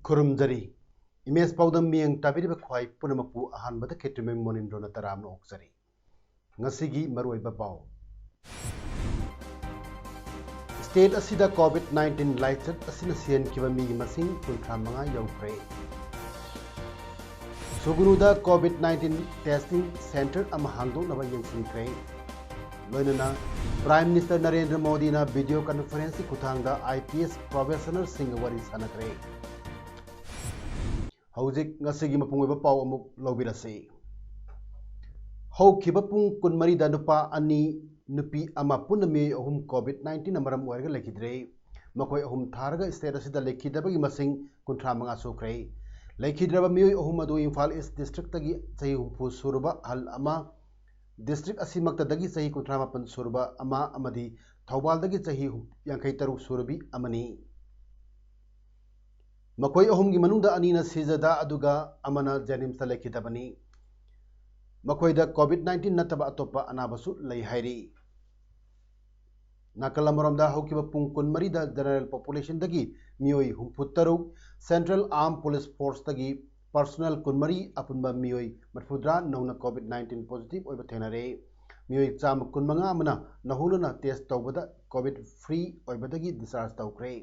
खुरुमजरी image पाउदम मियंग ताबिरिबा ख्वाई पुनमकु अहानबदा खेट्रिमे मोनिंद्रोना तरामनो ओक्सरी ngasi maruiba pau स्टेट असिदा कोविड-19 लाइचत असिना सियन किबा मी मसिंग 35 यौख्रे सुगुरुदा कोविड-19 टेस्टिंग सेंटर अमा हांगदोनबा यंगसिंख्रे लोइनना प्राइम मिनिस्टर नरेंद्र मोदी ना वीडियो कॉन्फ्रेंस खुथांगदा IPS प्रोफेशनल सिंग वरी सानखरे हौजिक ngasi मपुंगबा पाउ अमुक लौबिरसे हौखिबा पुंग कुनमरी दा नुपा अनि नुपी अमा पुनमी अहुम कोविड-19 मरम ओरगा लेखिद्रे मकोय अहुम थारगा स्टेट असिदा लेखिदबगी मसिंग 35 सुख्रे लेखिद्रबा मियोय अहुम अदु इम्फाल ईस्ट डिस्ट्रिक्ट तगी सही हुंफु सुरबा हल अमा डिस्ट्रिक्ट असिमक्तदगी सही 38 सुरबा अमा अमदी थौबालदगी सही 53 सुरबी अमनी मकोय अहुमगी मनुंगदा अनीना सिजदा अदुगा अमना जेनिम्स लेखिदबनी मकोयदा कोविड-19 नतबा अतोपा अनाबसु लई हाइरी नाकल अमरमदा हौकिबा पुंग कुनमरीदा जनरल पॉपुलेशन दगी मियोय हुंफुतरु सेंट्रल आर्म पुलिस फोर्स दगी पर्सनल कुनमरी अपुनबा मियोय मरफुद्रा नौना कोविड-19 पॉजिटिव ओइबा थेनरे मियोय चाम कुनमंगा अमना नहुलना टेस्ट तौबदा कोविड फ्री ओइबदगी डिस्चार्ज तौख्रे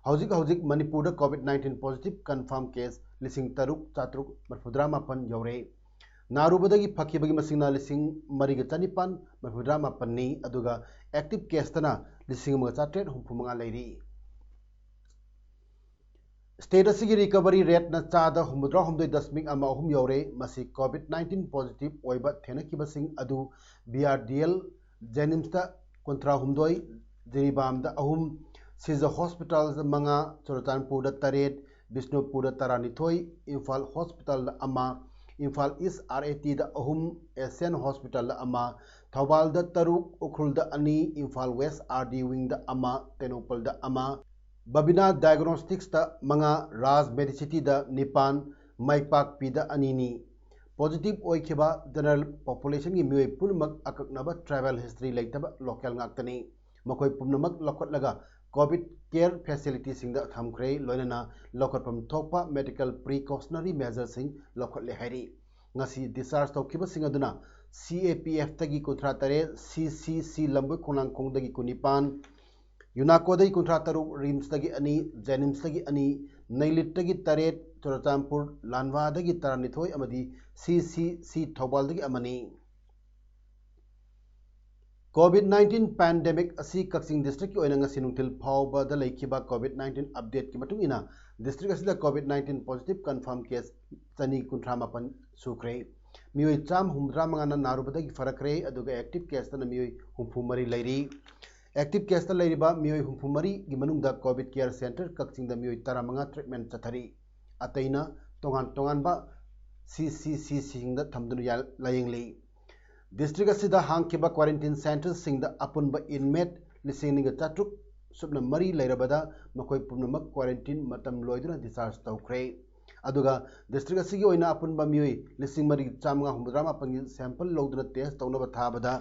हौजिक मणिपुर कोविड-19 पॉजिटिव कन्फर्म केस 3,434 यौरे नारुबदगी फकीबगी मसिंगना 3,434 नि अदुगा एक्टिव केसतना 1,435 लेरी स्टेट असिगी रिकवरी रेट ना चादा 69.3 यौरे मसि कोविड-19 पॉजिटिव ओइबा थेनकिबसिंग अदु BRDL जेनिम्स ता 39 जिरीबाम दा अहुम सिजा हॉस्पिटल मंगा चुरचानपुर तरेट बिष्णुपुर तरानिथोई इम्फाल हॉस्पिटल अमा इम्फाल ईस्ट RAT अहुम एशियन हॉस्पिटल अमा थौबाल तरुक उखरुल अनि इम्फाल वेस्ट RD विंग अमा तेनोपल अमा बबिना डायग्नोस्टिक्स मंगा राज मेडिसिटी निपान माइपाक पीद अनीनी पॉजिटिव ओइखिबा जनरल पॉपुलेशन की मियोय पुनमक अककनबा ट्रैवल हिस्ट्री लेतबा लोकल ngakतनी मकोय पुनमक लखटलगा कोविड केयर फैसिलिटी सिंग थमख्रे लोइनना लखटपम थोपा मेडिकल प्रिकॉशनरी मेजर्स सिंग लखटले हाइरी ngasi discharge तौखिबा सिंग अदुना CAPF तगी 33 CCC लंबु खोनांग खोंगदगी 19 यूनाको दगी 33 रिम्स तगी अनि जेनिम्स तगी अनि नैलिट तगी 3 चुरचानपुर लानवा दगी 39 अमदी CCC थौबाल दगी अमनी कोविड-19 पैंडेमिक असी कक्सिंग डिस्ट्रिक्ट की ओइना सिनुंगथिल फावबदा लेखिबा कोविड-19 अपडेट की मतुंग इना डिस्ट्रिक्ट असिदा कोविड-19 पॉजिटिव कंफर्म केस 238 सुख्रे मियोय चाम हुमद्रा मंगाना नारुबदगी फरकरे अदुगा एक्टिव केस तना मियोय हुंफुमरी लेरी एक्टिव केस ता लेरिबा मियोय हुंफुमरी की मनुंगदा कोविड केयर सेंटर कक्सिंग दा मियोय 15 ट्रीटमेंट चथरी अतैना तोंगान बा CCC सिंग दा थमदुनु लायंगली डिस्ट्रिक्ट असिदा हांगकिबा क्वारंटाइन सेंटर सिंग दा अपुनबा इनमेट 4,400 सुबना मरी लेरबदा मकोय पुनमक क्वारंटाइन मतम लोइदुना डिस्चार्ज तौख्रे अदुगा डिस्ट्रिक्ट असिगी ओइना अपुनबा मियोय 4,459 गी सैंपल लौदुना टेस्ट तौनबा थाबदा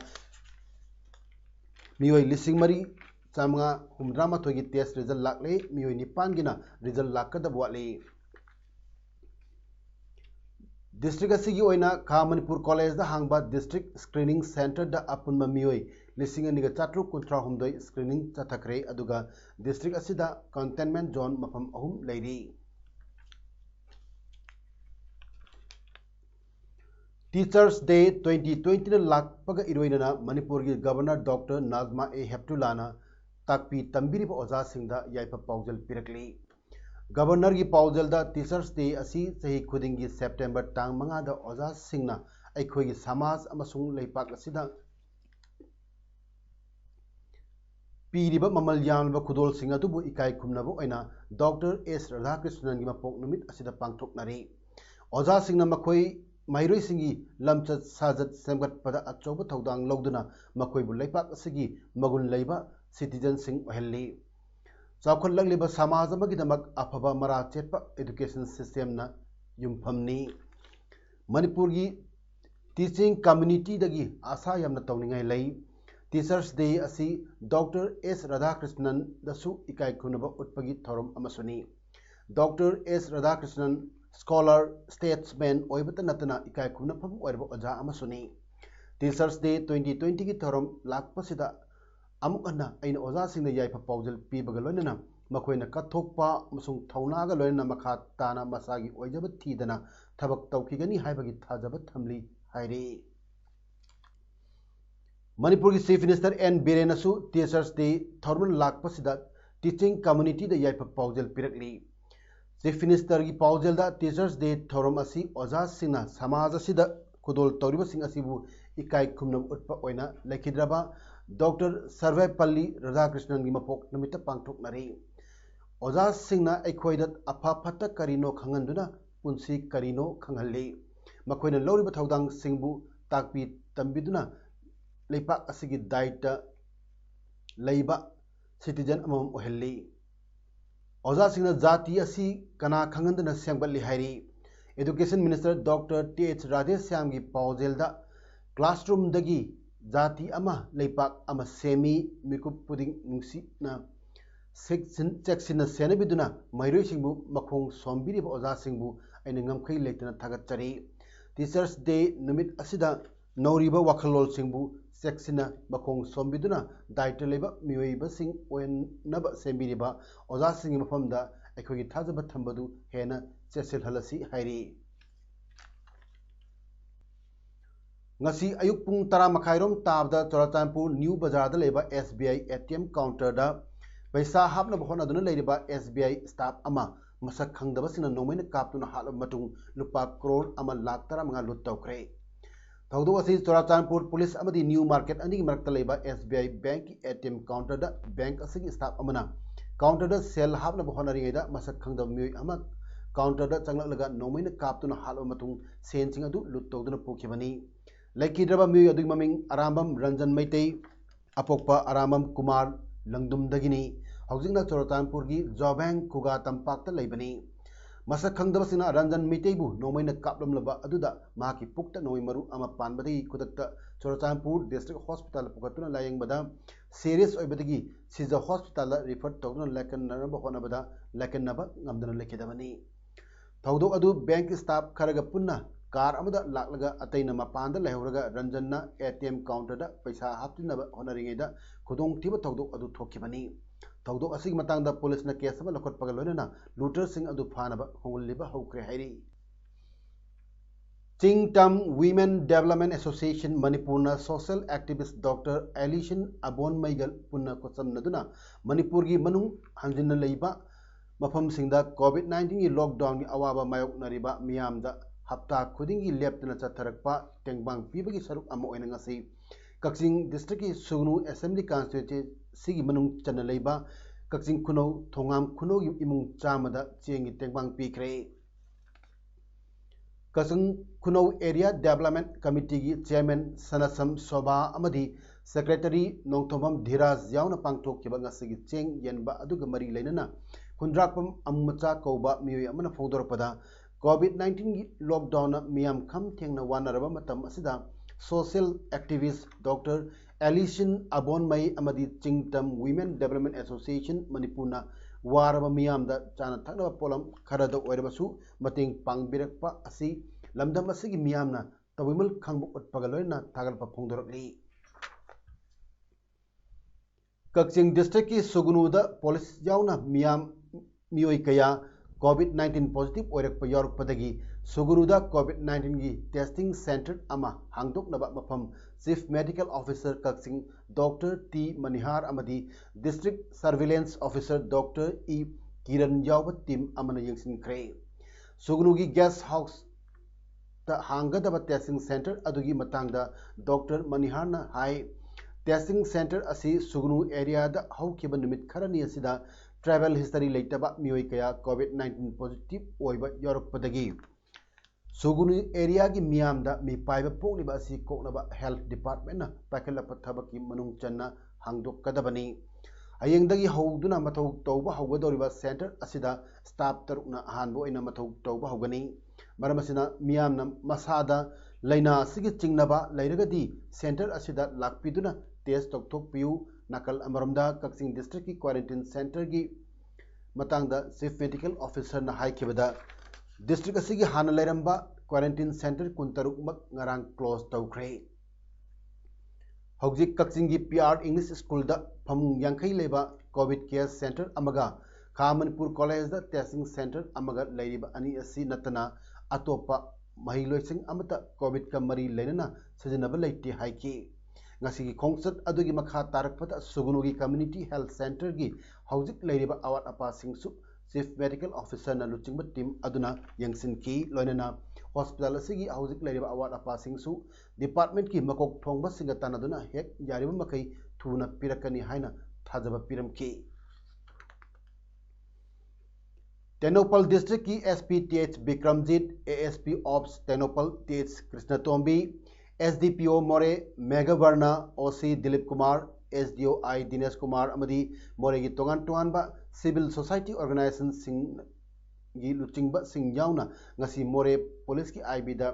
मियोय 4,459 गी टेस्ट रिजल्ट लाकले मियोय 9 गिना रिजल्ट लाकदब वाले डिस्ट्रिक्ट असिगी ओइना खा मणिपुर कॉलेज दा हांगबा डिस्ट्रिक्ट स्क्रीनिंग सेंटर दा अपुनबा मियोय 2,439 स्क्रीनिंग चथखरे अदुगा डिस्ट्रिक्ट असिदा कंटेनमेंट जोन मफम अहुम लेरी टीचर्स डे 2020 लाकपगा इरोइना मणिपुर की गवर्नर डॉक्टर नाजमा ए हेप्टुलाना ताकपी तंबिरिबा ओजा सिंगदा याइपा पाउजल पिरकली गवर्नर की पाउजल दा टीचर्स डे असी सही खुदिंगी सेप्टेम्बर टांग 5 दा ओजा सिंगना अखोई समाज अमसुंग लेपाक असिदा पीरिबा ममल यामलबा खुदोलसिंग अदुबु इकाई खुमनबो ओइना डॉक्टर एस राधाकृष्णन की मपोक नुमित असिदा पांगथोकनारी ओजासिंगना मखोई माइरोइसिंगी लमचत साजत सेमगतपदा अचौब थौदांग लौदुना मखोइबु लैपाक असिगी मगुन लैबा सिटीजन सिंग ओहल्ली चाउखललगलिबा समाज अमगिदमक अफबा मरा चेतपा एजुकेशन सिस्टम ना युमफमनी मणिपुर की टीचिंग कम्युनिटी दगी आशा यामना तौनिंगाई लई टीचर्स डे असी डॉक्टर एस राधाकृष्णन दसु इकाई खुनबा उत्पगी थौरम अमसुनी doctor S Radhakrishnan scholar statesman ओइबत नतना इकाई खुनफम ओइरबा ओजा अमसुनी टीचर्स डे 2020 की थौरम लाकपसिदा अमुकना अइन ओजासिंग याइफा पाउजल पीबगा लोइनना मखोइना कथोकपा अमसुंग थौनागा लोइनना मखा ताना मसागी ओइजब थीदना थबक तौखिगनी हाइबगी थाजब थमली हाइरे मणिपुर की चीफ मिनिस्टर एन बीरेनसु टीचर्स डे थौरमन लाकपसिदा टीचिंग कम्युनिटी द याइफा पाउजल पिरकली चीफ मिनिस्टर की पाउजल द टीचर्स डे थौरम असि ओजा सिंगना समाज असिदा खुदोल तौरिबसिंग असिबु इकाई खुमनम उत्पा ओइना लेखिद्रबा डॉक्टर सर्वेपल्ली राधाकृष्णन की मपोक नमित पांगथोकनारी ओजा सिंगना अखोइदा अफा फत करिनो खंगनदुना पुंसी करिनो खंगहल्ली मखोइना लौरिबा थौदांग सिंगबु ताकपी तंबिदुना लेपाक असिगी दायित्व लैबा सिटीजन अमम ओहल्ली ओजा सिंगना जाति असि कना खंगनदुना सेंगबल्ली हाइरी education minister doctor T H. Radheshyam की पाउजेलदा क्लासरूम दगी जाति अमा लेपाक अमा सेमी मिकुप पुदिंग नुंसीना चेक्सिना सेनबिदुना मैरोइसिंगबु मखोंग सोमबिरिबा ओजा सिंगबु अइन ngमखै लेतना थागतचरी टीचर्स डे नुमित असिदा नौरिबा वाखलोल सिंगबु चेक्सिना मखोंग सोमबिदुना दायित्व लेबा मियोइबसिंग ओयनबा सेंबिरिबा ओजा सिंग मफमदा अखोगी थाजब थंबदु हेना चेसिल Halsi हाइरी ngasi ayuk pung 10 makhairом tabda Churachandpur New Bazaar da leba SBI ATM counter da paisa hapna bahona duna leiba SBI staff ama masak khangdaba sina nomaina kaptuna halab matung lupa crore ama lakh 10 lut tawkre thaudo asi Churachandpur police amadi New Market ani marakta leba SBI bank ATM counter da bank asigi staff amana counter da sel hapna bahona ringaida masak khangdaba mioi ama counter da changlalaga nomaina kaptuna halab matung sen sing adu lut tawduna pokhibani लेकिद्रबा मियो अदुग ममिंग आरामबम Ranjan Meitei अपोकपा आरामबम Kumar लंगदुम दगिनी हौजिंगना चोरचानपुर की जॉबैंग खुगा तंपाक्ता लैबनी मसक खंगदबसिना रंजन मैतैबु नोमैना कापलमलबा अदुदा माकी पुक्ता नोय मरु अमा पानबदि खुदक्ता Churachandpur district hospital पुकतुना लायंगबदा सीरियस ओइबदगी सिजा हॉस्पिटल रिफर तौदुना लेकननबा होनबदा लेकननबा ngमदना लेखेदबनी थौदो अदु बैंक स्टाफ खरगा पुन्ना कार अमदा लाकलगा अतैना मपानदा लैहौरगा रंजनना ATM काउंटर दा पैसा हापतिनबा होनरिङैदा खुदोंग थिबा थौदोक अदु थोखिबनी थौदोक असिग मतांगदा पुलिसना केस अमा लखोटपगा लोइनना लूटर सिंग अदु फानबा होंगलिबा हौक्रे हाइरी चिंगटम वीमेन डेवलपमेंट एसोसिएशन मणिपुरना सोशल एक्टिविस्ट डॉक्टर एलिशन अबोन मैगल पुन्ना कोसमनदुना मणिपुर की मनुंग हंजिन लैबा मफमसिंगदा कोविड-19 की लॉकडाउन की अवाबा मायोकनरिबा मियामदा हप्ता खुदिंगी लेप्तना चथरकपा टेंगबांग पीबगी सरुक अमा ओइना ngasi कक्सिंग डिस्ट्रिक्ट की सुगनु असेंबली कॉन्स्टिट्यूएंसी सिगी मनुंग चन्न लैबा कक्सिंग खुनौ थोंगाम खुनौ की इमुंग चामदा चेंगी टेंगबांग पीखरे कक्सिंग खुनौ एरिया डेवलपमेंट कमिटी की चेयरमैन सनसम शोभा अमदी सेक्रेटरी नोंथोमम धीराज यावना पांगथोखिबा ngasi की चेंग यनबा अदुगा मरी लैनना खुंद्राकपम अम्मचा कौबा मियोय अमना फोंदोरपदा कोविड-19 की लॉकडाउन मियाम खम थेंगना वानरबा मतम असिदा सोशल एक्टिविस्ट डॉक्टर एलिशन अबोन मई अमदी चिंगटम वीमेन डेवलपमेंट एसोसिएशन मणिपुरना वारबा मियामदा चाना थकनबा पोलम खरदा ओइरबसु मतेंग पांगबिरकपा असि लमदम असिगी मियामना तविमल खंगबु उत्पगा लोइना थागलपा फोंदोरकली कक्सिंग डिस्ट्रिक्ट की सुगुनुदा पुलिस यावना मियाम मियोय कया कोविड-19 पॉजिटिव ओरक यारपदगी सुगुरुदा कोविड-19 की टेस्टिंग सेंटर अमा हांगदोकनबा मफम chief medical officer Kakching doctor T Manihar अमदी district surveillance officer doctor E Kiran याव टीम अमन यंगसिनख्रे सुगुनु की गेस्ट हाउस ता हांगदबा टेस्टिंग सेंटर अदुगी मतंगदा डॉक्टर मनिहार ना हाई टेस्टिंग सेंटर असी सुगनु एरिया दा हौखिबा नुमित खरनी असिदा ट्रैवल हिस्टरी लेटबा मियोय कया कोविड-19 पॉजिटिव ओइबा यौरकपदगी सुगुनु एरिया की मियाम दा मी पाइबा पोगलिबा असी कोकनबा हेल्थ डिपार्टमेंट ना पाइखलप थबकी मनुंग चन्ना हांगदोकदबनी हयेंदगी हौदुना मथौ तौबा हौगदौरिबा सेंटर असिदा स्टाफ तरुना हानबो इना मथौ तौबा हौगनी मरमसिना मियामना मसादा लैना असिगी चिंगनबा लैरगदी सेंटर असिदा लाकपिदुना टेस्ट तौथोकपियु नकल अमरमदा कक्सिंग डिस्ट्रिक्ट की क्वारंटाइन सेंटर की मतंगदा चीफ मेडिकल ऑफिसर ना हाइखिबदा डिस्ट्रिक्ट असिगी हाना लैरंबा क्वारंटाइन सेंटर कुंतरुक मक ngarang क्लोज तौख्रे हौजिक कक्सिंग की पीआर इंग्लिश स्कूल दा फमुंग यांखै लेबा कोविड केयर सेंटर अमगा खा मनपुर कॉलेज दा टेस्टिंग सेंटर अमगा लैरिबा अनि असि नतना अतोपा महिलोइसिंग अमता कोविड का मरी लेनना सजनबा लैति हाइकी ngasi खोंगसत अदुगी मखा तारकपता सुगुनुगी कम्युनिटी हेल्थ सेंटर की हौजिक लैरिबा अवाट अपा सिंगसु चीफ मेडिकल ऑफिसर ना लुचिंग टीम अदुना यंगसिन की लोइनना हॉस्पिटल असिगी हौजिक लैरिबा अवाट अपा सिंगसु डिपार्टमेंट की मकोक थोंगबा सिंग तानदुना हेक यारिबा मखै थुना पिरकनी हाइना थाजबा पिरमकी तेनोपल डिस्ट्रिक्ट की SP T H Vikramjit ASP ops Tengnoupal T H Krishnatombi SDPO Moreh Meghavarna OC Dilip Kumar SDO I Dinesh Kumar अमदी मोरे की तोगान तोगानबा सिविल सोसाइटी ऑर्गेनाइजेशन सिंग की लुचिंगबा सिंग यावना ngasi मोरे पुलिस की आईबीदा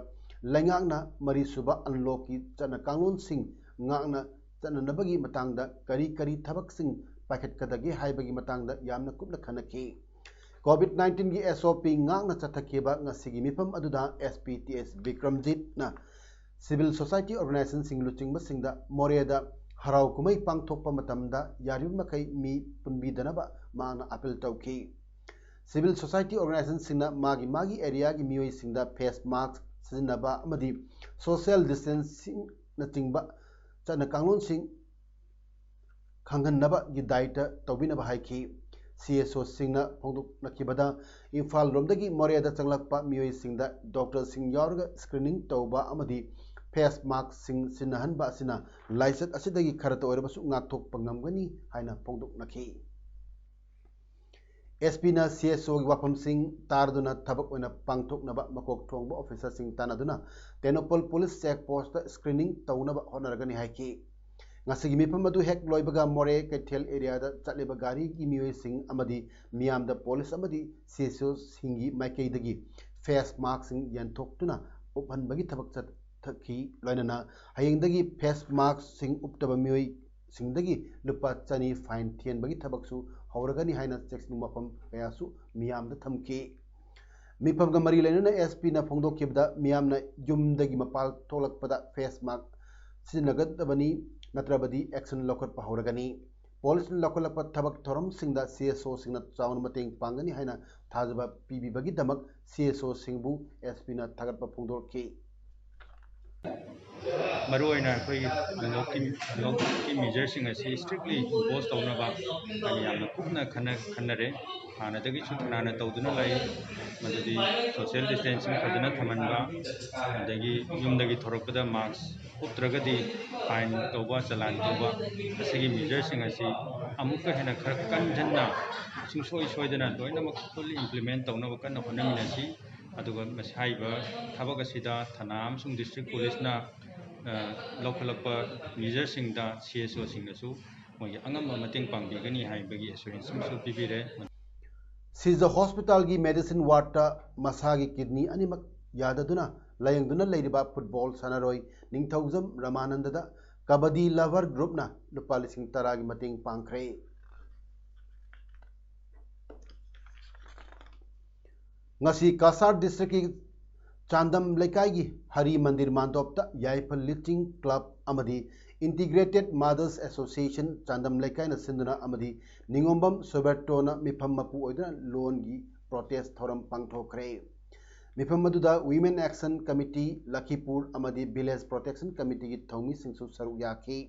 लैंगांगना मरी सुबा अनलॉक की चना कांगलोन सिंग ngángna चननबगी मतंगदा करी करी थबक सिंग पाखटकदगी हाइबगी मतंगदा यामना कुपना खनकी कोविड-19 की एसओपी ngángna चथखेबा ngasi gi mifam aduda SP T S Vikramjit ना सिविल सोसाइटी ऑर्गेनाइजेशन सिंग लुचिंगबा सिंगदा मोरेदा हराव कुमै पांगथोकपा मतमदा यारिब मखै मी पुनबीदनबा मांगना अपील तौकी सिविल सोसाइटी ऑर्गेनाइजेशन सिंगना मागी मागी एरिया की मियोय सिंगदा फेस मास्क सिजनबा अमदी सोशल डिस्टेंसिंग नचिंगबा चना कांगलोन सिंग खंगनबा की दायित्व तौबिनबा हाइकी सीएसओ सिंगना फोंदोकनखिबदा इम्फाल रोमदगी मोरेदा चंगलकपा मियोय सिंगदा डॉक्टर सिंग यावरगा स्क्रीनिंग तौबा अमदी फेस मास्क सिंग सिनहनबा सिना लाइसेंस असिदगी खरत ओरबसु ngathokpa ngamgani haina फोंदोकनखि एसपी ना सीएसओ की वाफम सिंह तारदुना थबक ओना पांगथोकनबा मकोक थोंगबा ऑफिसर सिंह तानादुना तेनोपल पुलिस चेक पोस्ट स्क्रीनिंग तौनबा होनरगनी हाइकी ngasi mifam adu hek loibaga more कैथेल एरिया दा चलेबा गाड़ी की मियोय सिंह अमदी मियाम दा पुलिस अमदी सीएसओ सिंगी माइकेदगी फेस मास्क सिंह यंथोक्तुना उपहनबगी थबक चथखि लोइनना हयेंदगी फेस मास्क सिंह उपतबा मियोय सिंगदगी लुपा चनी फाइन थियनबगी थबकसु हौरगनी हाइना चेक्सिंग मफम कयासु मियाम दा थमकी मिफम गा मरी लेनना एसपी ना फोंदोखिबदा मियाम ना युमदगी मपाल थोलकपदा फेस मास्क सिनगदबनी नत्रबदी एक्शन लौकट हौरगनी पुलिस लौकलप थबक थोरम सिंगदा सीएसओ सिंगना चाउन मतेंग पांगनी हाइना थाजबा पीबीबगी दमक सीएसओ सिंगबु एसपी ना थागतप फोंदोरखि मरुआइना कोई लॉकडाउन मेजरसिंग असी स्ट्रिक्टली इम्पोज तौनबा अनि यामना कुपना खन्नरे हानदगी सुथनाना तौदुना लाई मदुदी सोशल डिस्टेंसिंग फजना थमनबा अदगी युमदगी थोरकपदा मास्क उत्रगदी फाइन तौबा चलान तौबा असिगी मेजरसिंग असी अमुक हेना खर कंजन्ना सुंसोय सोयदना लोइनमक फुल्ली इम्प्लीमेंट तौनबा कन्न होनमिनसी अदुगा मसाइबा थबक असिदा थाना अमसुंग डिस्ट्रिक्ट पुलिसना लौखलप मेजरसिंगदा सीएसओ सिंगसु मोगी अंगम मतेंग पांगबिगनी हाइबगी एश्योरेंस सिंगसु पिबिरे सिजा हॉस्पिटल की मेडिसिन वार्ड मसा की किडनी अनिमक याददुना लायंगदुना लैरिबा फुटबॉल सनारोय निंगथौजम रामानंददा कबड्डी लवर ग्रुपना लुपा लिसिंग 10 की मतेंग पांखरे ngasi kasar district की चांदम लेकाई की हरी मंदिर मांदोपता याइफल लिफ्टिंग क्लब अमदी इंटीग्रेटेड मदर्स एसोसिएशन चांदम लेकाई न सिंदना अमदी निंगोंबम सोबर्टोना मिफम मपु ओइदना लोन की प्रोटेस्ट थोरम पांगथोखरे मिफम मदुदा वीमेन एक्शन कमिटी लखीपुर अमदी विलेज प्रोटेक्शन कमिटी की थौमी सिंसु सरुक याखी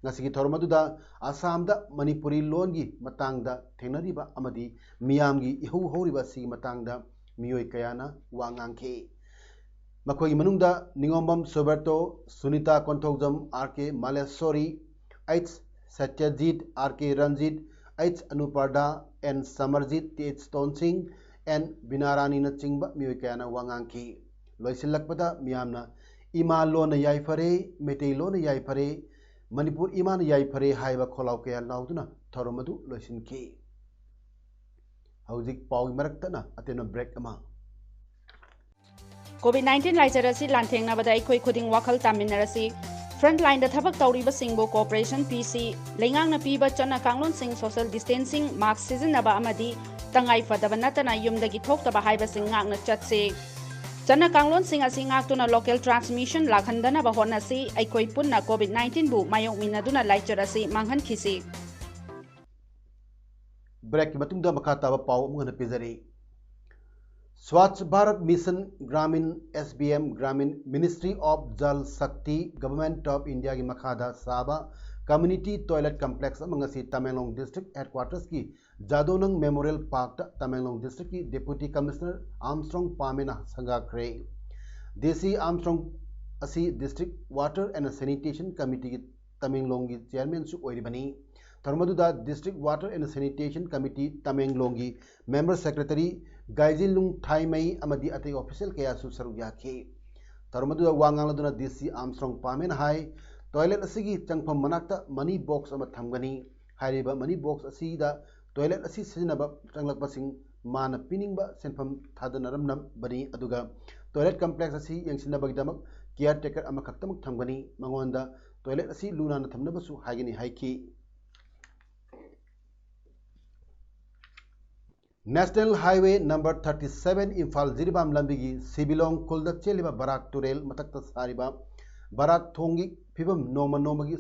ngasi की थोरम मदुदा आसाम दा मणिपुरी लोन की मतंगदा थेंगनरिबा अमदी मियाम की इहौ हौरिबा सी मतंगदा मियोय कयाना वांगांखे मखोई मनुंगदा Ningombam Soberto Sunita Konthoujam R K Malleswari H. Satyajit, R.K. Ranjit, H. Anuparda, N. Samarjit, T.H. Stone Singh, N. Binarani na chingba miyoy kaya na wangangki. Loisilakpada miyamna ima lona yai fare, metei lona yai fare, Manipur ima na yai fare haiba kholau kaya lauduna tharomadu loisinki. Hauzik pawi maraktana atena break ama. COVID-19 laizarasi lanthengna bada ikoi khuding wakal taminarasi frontline da thabak tawriba singbo cooperation PC lengang na piba chana kanglon sing social distancing mask season na ba amadi tangai fadaba natana yumdagi thoktaba haiba sing ngakna chatse chana kanglon sing asi ngaktuna local transmission lakhandana ba honasi aikoi punna COVID-19 bu mayok minaduna laizarasi manghan khisi break matungda makata ba paw mungana pizari Swachh Bharat Mission Gramin SBM Gramin Ministry of Jal Shakti Government of India की मखादा साबा Community Toilet Complex Mangsi Tamenglong District Headquarters की जादोनंग Memorial Park Tamenglong District की Deputy Commissioner Armstrong Pamena संगाक्रे देसी Armstrong असी District Water and Sanitation Committee की Tamenglong की Chairman सु ओइरी बनी थर्मदुदा District Water and Sanitation Committee Tamenglong की Member Secretary Gaijilung Thaimei amadi ate official kaya su saru yakhi tarmadu wangang laduna DC Armstrong Pamen hai toilet asigi changpham manakta money box ama thamgani hairiba money box asi da toilet asi sinaba changlakpa sing mana piningba senpham thadanaramnam bani aduga toilet complex asi yangsinabagdamak caretaker ama khaktamak thamgani mangonda toilet asi luna na thamnabasu haigini haiki National Highway number 37 Imphal Jiribam Lambigi Sibilong Kulda Cheliba Barak Turel Matakta Sariba Barak Thongi Pibam Noma Nomagi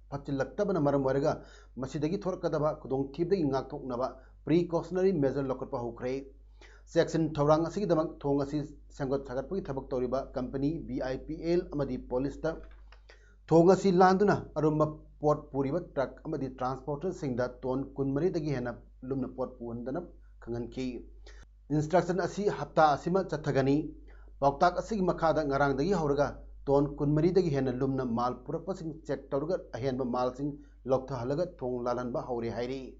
Pachilaktabana Maram Warega Masidagi Thorkadaba Kudong Tibdi Ngaktok Naba precautionary measure Lokapa Hukre Section Torang Asidamak Tongasi Sangot Sagatpui Tabak Toriba Company BIPL Amadi Polista Tongasi Landuna Aruma Port Puriba Truck Amadi Transporter Singda Ton Kunmari Dagi Hena Lumna Port Puandanap Kanganki instruction asi hapta asima chathagani pauktak asigi makhada ngarang dagi hauraga ton kunmari dagi hena lumna mal purapa sing check tawruga ahenba mal sing loktha halaga thong lalanba hauri hairi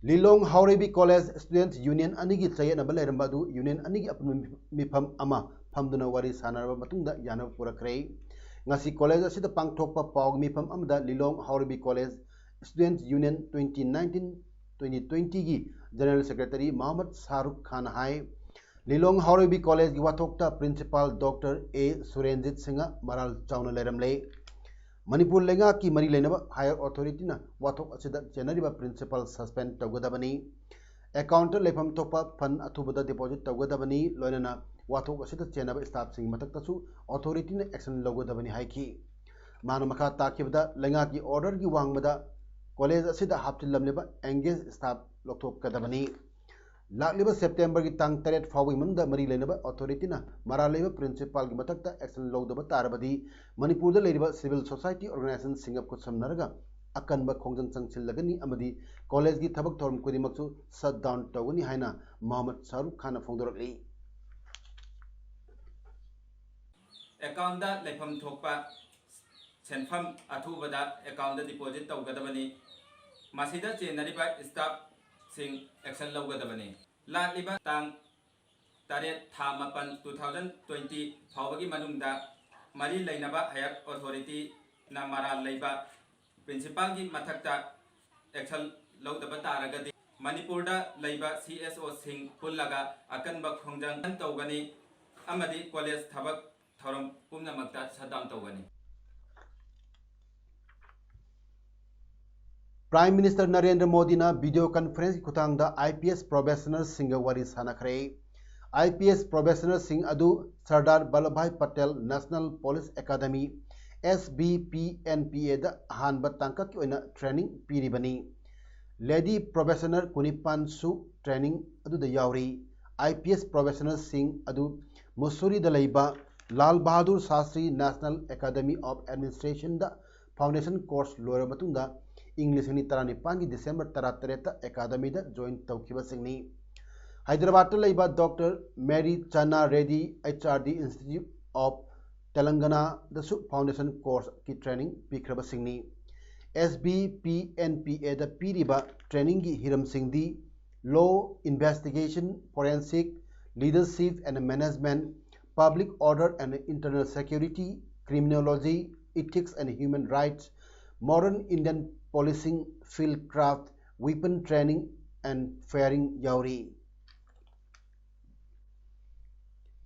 Lilong Haurebi College Students Union anigi chayena baleramba du union anigi apun mifam ama phamduna wari sanaraba matungda yana purakre ngasi college asida pangthokpa pawg mifam amda Lilong Haurebi College Students Union 2019-2020 की General Secretary Mohammad Shahrukh Khan hai Lilong Haurebi College की वाथोक्ता Principal Dr. A. Surenjit Singh Maral Chauna Leramle Manipur lenga की मरी लेनबा Higher Authority ना वाथोक असिदा जनरीबा Principal Suspend तवगदबनी Accountant लेफम तोपा fund अथुबदा Deposit तवगदबनी लोनना वाथोक असिदा चेनबा Staff सिंग मतकतसु Authority ने Action लवगदबनी hai की मानमखा ताकिबदा लेंगा की Order की वांगबदा College asida haptil lamleba engage staff lokthop kadabani lakliba September ki tang 3 fawi manda mari lenaba authority na maraleba principal ki matakta action logdaba tarabadi Manipur da leriba civil society organization singap ko samnaraga akanba khongjang changchillagani amadi college ki thabak thorum kudimaksu shut down tawani haina Mohammad Shahrukh Khan phongdorakli account da lepham thokpa senfam athubada account da deposit tawgadabani Masida Chenariba staff sing action lawgadabani Lakliba tang Taret Thamapan 2020 Pawagi Manumda Mari Lainaba Higher Authority Namara Laiba Principal Gi Matakta action lawdaba taragadi Manipurda Laiba CSO Singh Pullaga Akanba Khongjang Tawgani Amadi College Thabak Thorum Pumnamakta Sadam Tawgani Prime Minister Narendra Modi na video conference kutang da IPS probationer Singh wari sanakre IPS probationer Singh adu Sardar Vallabhbhai Patel National Police Academy SBPNPA da hanba tangka ki oina training piribani Lady probationer Kunipan su training adu da yauri IPS probationer Singh adu Mussoorie da laiba Lal Bahadur Shastri National Academy of Administration da foundation course loira matungda English ni tarani pangi December 13 academy da join tawkiba singni Hyderabad ta laiba Dr. Mary Channa Reddy HRD Institute of Telangana दसु foundation course की training पीख्रबसिंगनी SBPNPA दा पीरिबा training की हिरम सिंगदी law investigation forensic leadership and management public order and internal security criminology ethics and human rights modern Indian policing field craft weapon training and firing yauri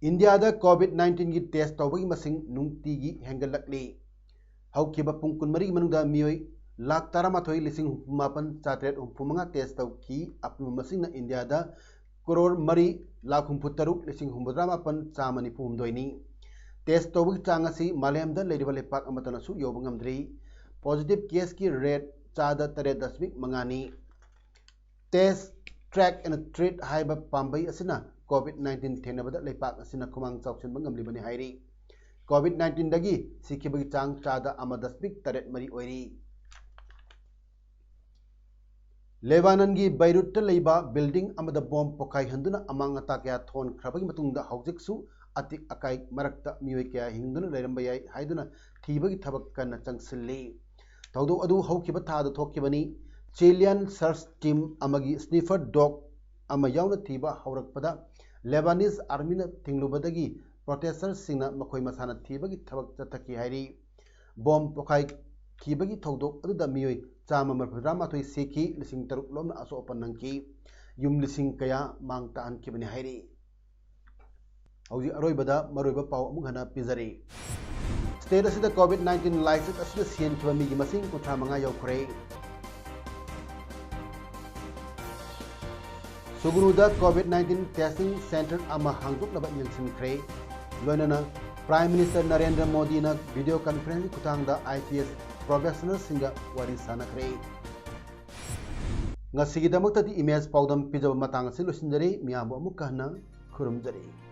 India da COVID-19 gi test tawagi masing nungti gi hengalakli haukiba pungkun mari manungda mioi lakh taramathoi lising mapan chatret manga test tawki apnu masing na India da crore mari lakh humputaruk lising humbudramapan chamani pumdoini test tawagi changasi malem da leiriba lepak amatana su yobangamdri positive case ki rate chada 3.5 mangani test track and treat haiba pambai asina COVID-19 thenabada lepak asina kumang chawchen bangamli bani hairi COVID-19 dagi sikibagi chang chada amadasbik taret mari oiri Lebanon gi Beirut ta leiba building amada bomb pokai handuna amang ata kya thon khrabagi matungda haujiksu atik akai marakta mioi kya hingduna leiramba yai haiduna thibagi thabak kana changsilli tawdo adu haukiba thada thokibani Chilean search team amagi sniffer dog ama yauna thiba haurakpada Lebanese army na tinglubadagi protesters singna makoi masana thibagi thabak chathaki hairi bomb pokai thibagi tawdo adu da mioi Chama marpudra thoi seki lising taruk lom na aso panangki yum lising kaya mang taan kibani hairi hauji aroi bada maroi ba pau amung hana pizari state asida COVID-19 license asida sien thwa mi gi masing kuthra manga yaukre Suguruda COVID-19 testing center ama hangduk laba yelsin kre loinana Prime Minister Narendra Modi na video conference kutangda IPS professional singa wari sana kre ngasi gi damak tadi image paudam pijab matang silu sinjari miyambu amuk kahna khurumjari